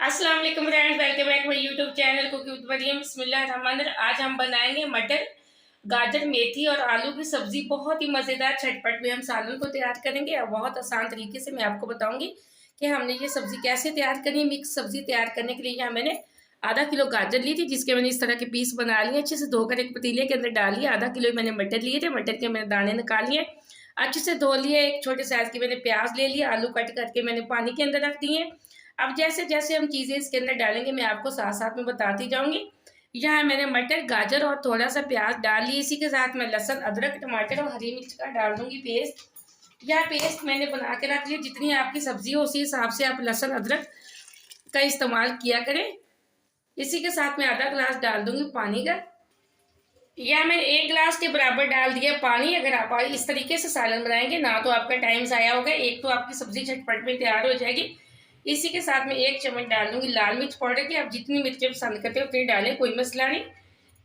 अस्सलाम वालेकुम friends, welcome back my YouTube channel cooking with Maryam. बिस्मिल्लाहिर्रहमानिर्रहीम। आज हम बनाएंगे मटर, गाजर, मेथी और आलू की सब्जी। बहुत ही मज़ेदार झटपट में हम सालन को तैयार करेंगे और बहुत आसान तरीके से मैं आपको बताऊंगी कि हमने ये सब्जी कैसे तैयार करनी है। मिक्स सब्जी तैयार करने के लिए यहाँ मैंने आधा किलो गाजर ली थी, जिसके मैंने इस तरह के पीस बना लिए, अच्छे से धोकर एक पतीले के अंदर डाल लिया। आधा किलो मैंने मटर लिए थे, मटर के मैंने दाने निकाल लिए, अच्छे से धो लिए। एक छोटे साइज की मैंने प्याज ले लिया, आलू कट करके मैंने पानी के अंदर रख दिए। अब जैसे जैसे हम चीज़ें इसके अंदर डालेंगे मैं आपको साथ साथ में बताती जाऊंगी। यहाँ मैंने मटर, गाजर और थोड़ा सा प्याज डाल ली। इसी के साथ मैं लहसुन, अदरक, टमाटर और हरी मिर्च का डाल दूंगी पेस्ट। यह पेस्ट मैंने बना के रख लिया। जितनी आपकी सब्जी हो उसी हिसाब से आप लहसुन, अदरक का इस्तेमाल किया करें। इसी के साथ मैं आधा गिलास डाल दूंगी पानी का। या मैं 1 गिलास के बराबर डाल दिया पानी। अगर आप इस तरीके से सालन बनाएंगे ना तो आपका टाइम ज़ाया होगा, एक तो आपकी सब्जी झटपट में तैयार हो जाएगी। इसी के साथ में 1 चम्मच डाल दूंगी लाल मिर्च पाउडर की। आप जितनी मिर्चें पसंद करते हो उतनी डालें, कोई मसला नहीं।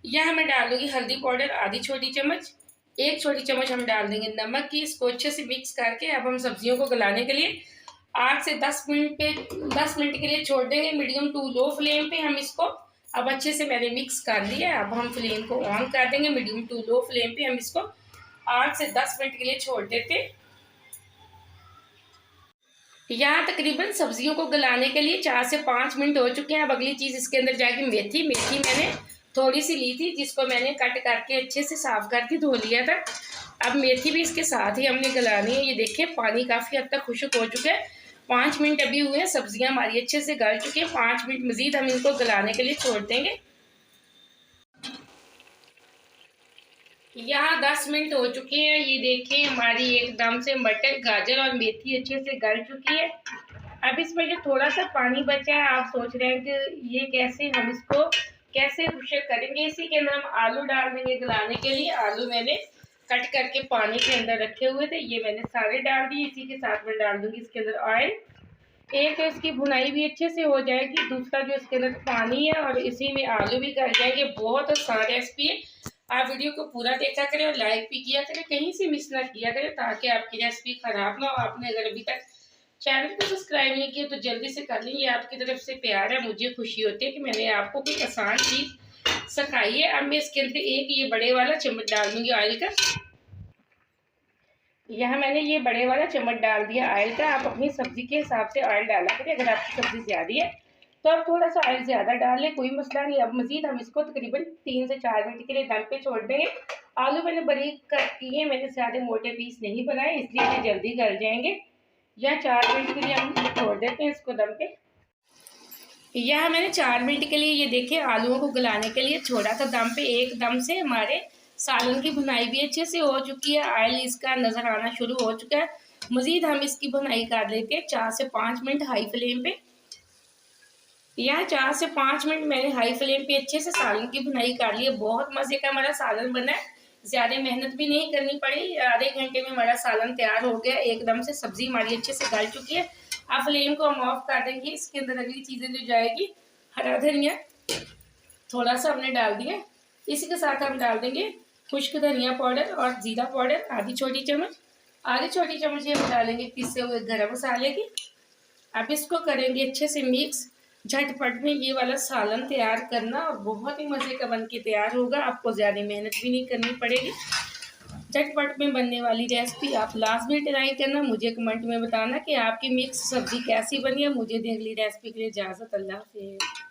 यह मैं डाल दूंगी हल्दी पाउडर आधी छोटी चम्मच। 1 छोटी चम्मच हम डाल देंगे नमक की। इसको अच्छे से मिक्स करके अब हम सब्जियों को गलाने के लिए 8 से 10 मिनट के लिए छोड़ देंगे मीडियम टू लो फ्लेम पे। हम इसको अब अच्छे से मैंने मिक्स कर लिया। अब हम फ्लेम को ऑन कर देंगे, मीडियम टू लो फ्लेम पे हम इसको 8 से 10 मिनट के लिए छोड़ देते। यहाँ तकरीबन सब्जियों को गलाने के लिए 4 से 5 मिनट हो चुके हैं। अब अगली चीज़ इसके अंदर जाएगी मेथी। मेथी मैंने थोड़ी सी ली थी, जिसको मैंने कट करके अच्छे से साफ करके धो लिया था। अब मेथी भी इसके साथ ही हमने गलानी है। ये देखिए पानी काफ़ी हद तक खुश्क हो चुका है। 5 मिनट अभी हुए हैं, सब्जियां हमारी अच्छे से गल चुकी हैं। 5 मिनट मजीद हम इनको गलाने के लिए छोड़ देंगे। यहाँ 10 मिनट हो चुके हैं। ये देखिए हमारी एकदम से मटर, गाजर और मेथी अच्छे से गल चुकी है। अब इसमें जो थोड़ा सा पानी बचा है, आप सोच रहे हैं कि ये कैसे, हम इसको कैसे खुश्क करेंगे। इसी के अंदर हम आलू डाल देंगे गलाने के लिए। आलू मैंने कट करके पानी के अंदर रखे हुए थे, ये मैंने सारे डाल दिए। इसी के साथ मैं डाल दूंगी इसके अंदर ऑयल। एक तो इसकी भुनाई भी अच्छे से हो जाएगी, दूसरा जो इसके अंदर पानी है और इसी में आलू भी गल जाएंगे। बहुत आसान रेसिपी है। आप वीडियो को पूरा देखा करें और लाइक भी किया करें, कहीं से मिस ना किया करें, ताकि आपकी रेसिपी खराब ना हो। आपने अगर अभी तक चैनल को सब्सक्राइब नहीं किया तो जल्दी से कर लें। ये आपकी तरफ से प्यार है, मुझे खुशी होती है कि मैंने आपको कोई आसान चीज़ सिखाई है। अब मैं इसके अंदर एक ये बड़े वाला चम्मच डाल दूंगी ऑयल का। यहाँ मैंने ये बड़े वाला चम्मच डाल दिया ऑयल का। आप अपनी सब्जी के हिसाब से ऑयल डाला करें। अगर आपकी सब्जी ज़्यादा है तो आप थोड़ा सा ऑयल ज़्यादा डाल लें, कोई मसला नहीं। अब मज़ीद हम इसको तकरीबन 3 से 4 मिनट के लिए दम पे छोड़ देंगे। आलू मैंने बारीक कट किए, मैंने ज़्यादा मोटे पीस नहीं बनाए, इसलिए ये जल्दी गल जाएंगे। या 4 मिनट के लिए हम छोड़ देते हैं इसको दम पे। यह मैंने 4 मिनट के लिए ये देखिए आलूओं को गलाने के लिए छोड़ा था दम पे। एकदम से हमारे सालन की भुनाई भी अच्छे से हो चुकी है, ऑयल इसका नज़र आना शुरू हो चुका है। मज़ीद हम इसकी भुनाई कर लेते हैं 4 से 5 मिनट हाई फ्लेम पे। यहाँ 4 से 5 मिनट मैंने हाई फ्लेम पे अच्छे से सालन की भुनाई कर ली है। बहुत मज़े का हमारा सालन बना है, ज़्यादा मेहनत भी नहीं करनी पड़ी। आधे घंटे में हमारा सालन तैयार हो गया। एकदम से सब्जी हमारी अच्छे से गल चुकी है। अब फ्लेम को हम ऑफ कर देंगे। इसके अंदर अगली चीज़ें जो जाएगी, हरा धनिया थोड़ा सा हमने डाल दिया। इसी के साथ हम डाल देंगे खुश्क धनिया पाउडर और ज़ीरा पाउडर आधी छोटी चम्मच। आधी छोटी चम्मच हम डालेंगे पिसे हुए गरम मसाले की। अब इसको करेंगे अच्छे से मिक्स। झटपट में ये वाला सालन तैयार करना और बहुत ही मज़े का बन के तैयार होगा। आपको ज़्यादा मेहनत भी नहीं करनी पड़ेगी। झटपट में बनने वाली रेसिपी आप लास्ट में ट्राई करना। मुझे कमेंट में बताना कि आपकी मिक्स सब्ज़ी कैसी बनी है। मुझे अगली रेसिपी के लिए इजाज़त। अल्लाह हाफ़िज़।